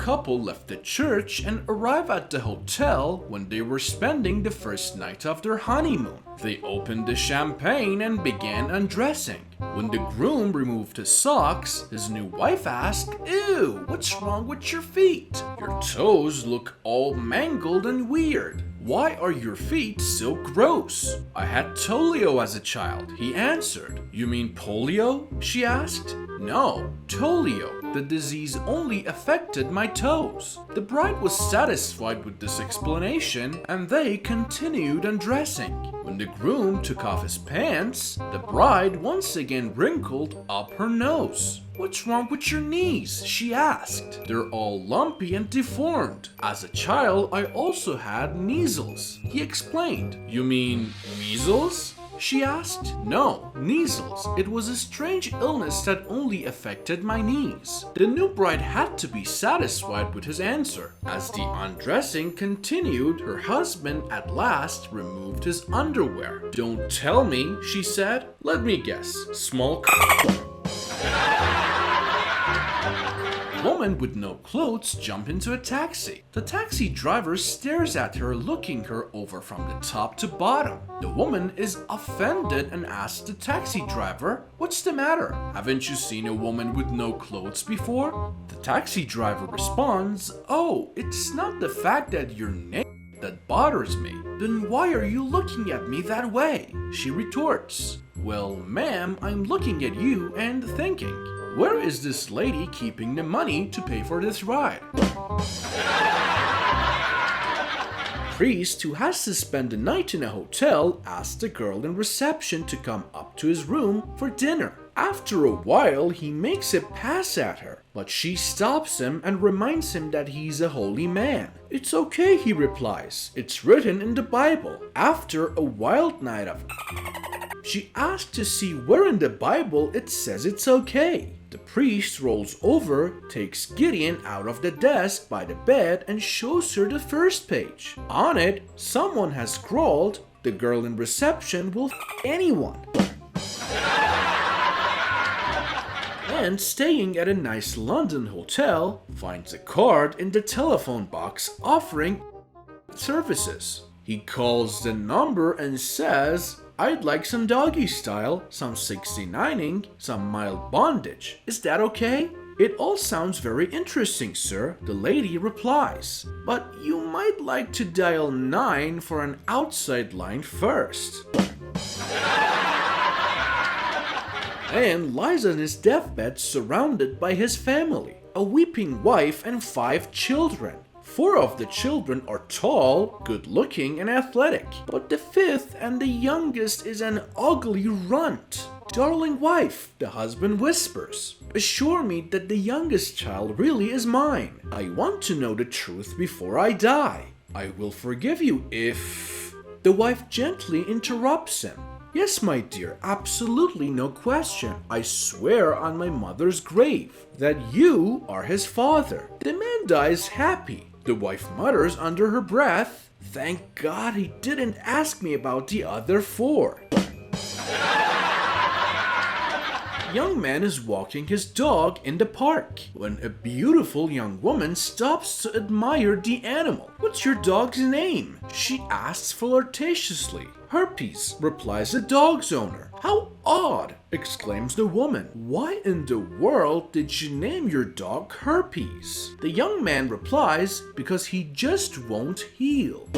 couple left the church and arrived at the hotel when they were spending the first night of their honeymoon. They opened the champagne and began undressing. When the groom removed his socks, his new wife asked, "Ew, what's wrong with your feet? Your toes look all mangled and weird. Why are your feet so gross?" "I had polio as a child," he answered. "You mean polio?" she asked. "No, polio. The disease only affected my toes." The bride was satisfied with this explanation and they continued undressing. When the groom took off his pants, the bride once again wrinkled up her nose. "What's wrong with your knees?" she asked. "They're all lumpy and deformed. As a child, I also had measles," he explained. "You mean measles?" she asked. "No, measles. It was a strange illness that only affected my knees." The new bride had to be satisfied with his answer. As the undressing continued, her husband at last removed his underwear. "Don't tell me," she said. "Let me guess. Small woman with no clothes jumped into a taxi. The taxi driver stares at her, looking her over from the top to bottom. The woman is offended and asks the taxi driver, "What's the matter? Haven't you seen a woman with no clothes before?" The taxi driver responds, "Oh, it's not the fact that you're naked that bothers me." "Then why are you looking at me that way?" she retorts. "Well, ma'am, I'm looking at you and thinking, where is this lady keeping the money to pay for this ride?" Priest, who has to spend the night in a hotel, asks the girl in reception to come up to his room for dinner. After a while, he makes a pass at her, but she stops him and reminds him that he's a holy man. "It's okay," he replies. "It's written in the Bible." After a wild night of she asks to see where in the Bible it says it's okay. The priest rolls over, takes Gideon out of the desk by the bed and shows her the first page. On it, someone has scrawled, "The girl in reception will anyone." And staying at a nice London hotel, finds a card in the telephone box offering services. He calls the number and says, "I'd like some doggy style, some 69ing, some mild bondage. Is that okay?" "It all sounds very interesting, sir," the lady replies. "But you might like to dial 9 for an outside line first." And lies on his deathbed surrounded by his family, a weeping wife and 5 children. 4 of the children are tall, good-looking, and athletic, but the 5th and the youngest is an ugly runt. "Darling wife," the husband whispers, "assure me that the youngest child really is mine. I want to know the truth before I die. I will forgive you if..." The wife gently interrupts him. "Yes, my dear, absolutely no question. I swear on my mother's grave that you are his father." The man dies happy. The wife mutters under her breath, "Thank God he didn't ask me about the other 4. Young man is walking his dog in the park when a beautiful young woman stops to admire the animal. "What's your dog's name?" she asks flirtatiously. "Herpes," replies the dog's owner. "How odd!" exclaims the woman. "Why in the world did you name your dog Herpes?" The young man replies, "Because he just won't heal."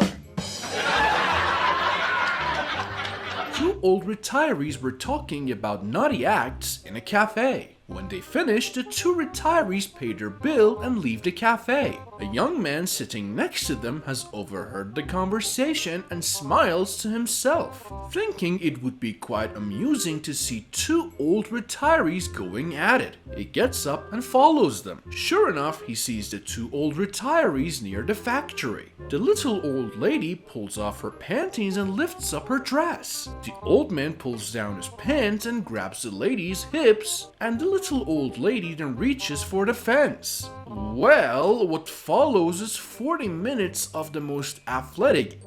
2 old retirees were talking about naughty acts in a cafe. When they finished, the 2 retirees pay their bill and leave the cafe. A young man sitting next to them has overheard the conversation and smiles to himself, thinking it would be quite amusing to see 2 old retirees going at it. He gets up and follows them. Sure enough, he sees the 2 old retirees near the factory. The little old lady pulls off her panties and lifts up her dress. The old man pulls down his pants and grabs the lady's hips, and the little old lady then reaches for the fence. Well, what follows is 40 minutes of the most athletic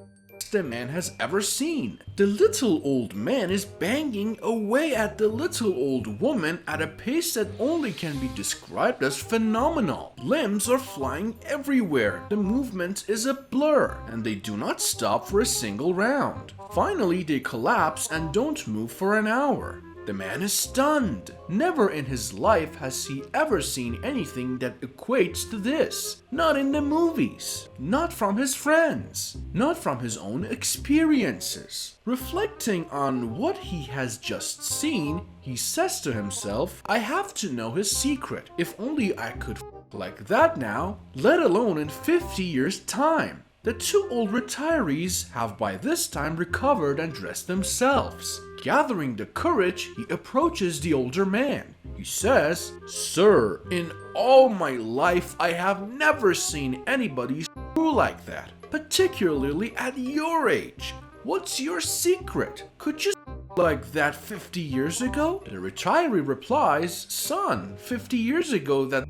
the man has ever seen. The little old man is banging away at the little old woman at a pace that only can be described as phenomenal. Limbs are flying everywhere, the movement is a blur, and they do not stop for a single round. Finally, they collapse and don't move for an hour. The man is stunned. Never in his life has he ever seen anything that equates to this. Not in the movies. Not from his friends. Not from his own experiences. Reflecting on what he has just seen, he says to himself, I have to know his secret. If only I could like that now, let alone in 50 years' time. The two old retirees have by this time recovered and dressed themselves. Gathering the courage, he approaches the older man. He says, Sir, in all my life I have never seen anybody like that, particularly at your age. What's your secret? Could you like that 50 years ago? The retiree replies, Son, 50 years ago that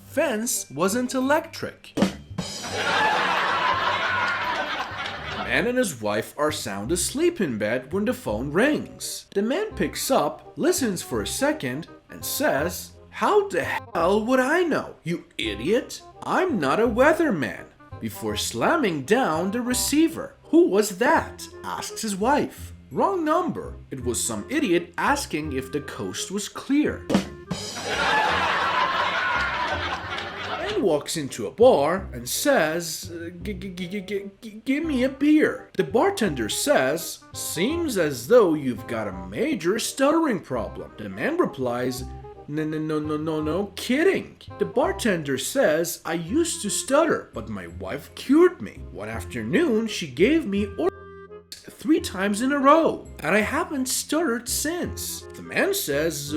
fence wasn't electric. The man and his wife are sound asleep in bed when the phone rings. The man picks up, listens for a second, and says, How the hell would I know, you idiot? I'm not a weatherman. Before slamming down the receiver. Who was that? Asks his wife. Wrong number. It was some idiot asking if the coast was clear. Walks into a bar and says, give me a beer. The bartender says, seems as though you've got a major stuttering problem. The man replies, no kidding. The bartender says, I used to stutter, but my wife cured me. One afternoon, she gave me 3 times in a row, and I haven't stuttered since. The man says,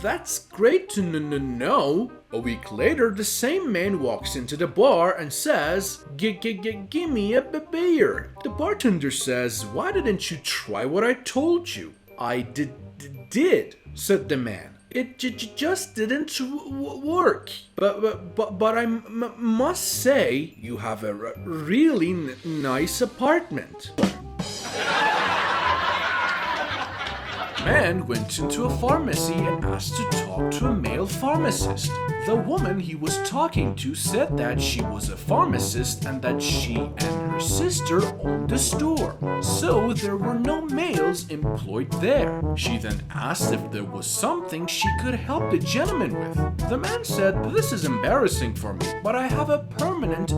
that's great to know. A week later, the same man walks into the bar and says, give me a beer. The bartender says, why didn't you try what I told you? I did, said the man. It just didn't work. But I must say, you have a really nice apartment. Man went into a pharmacy and asked to talk to a male pharmacist. The woman he was talking to said that she was a pharmacist and that she and her sister owned the store. So there were no males employed there. She then asked if there was something she could help the gentleman with. The man said, this is embarrassing for me, but I have a permanent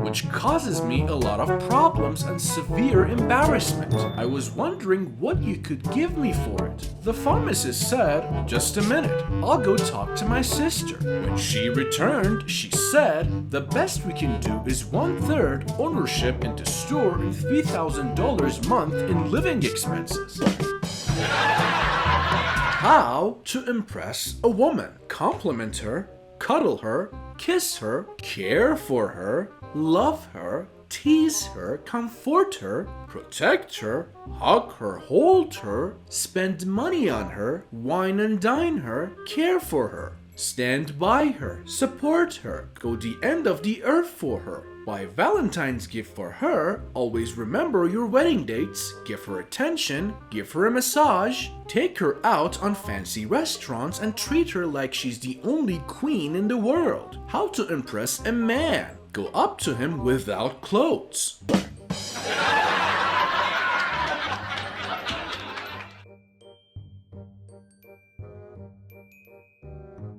which causes me a lot of problems and severe embarrassment. I was wondering what you could give me for it. The pharmacist said, just a minute, I'll go talk to my sister. When she returned, she said, the best we can do is 1/3 ownership in the store and $3,000 a month in living expenses. How to impress a woman. Compliment her, cuddle her, kiss her, care for her, love her, tease her, comfort her, protect her, hug her, hold her, spend money on her, wine and dine her, care for her, stand by her, support her, go the end of the earth for her. Buy Valentine's gift for her, always remember your wedding dates, give her attention, give her a massage, take her out on fancy restaurants and treat her like she's the only queen in the world. How to impress a man. Go up to him without clothes.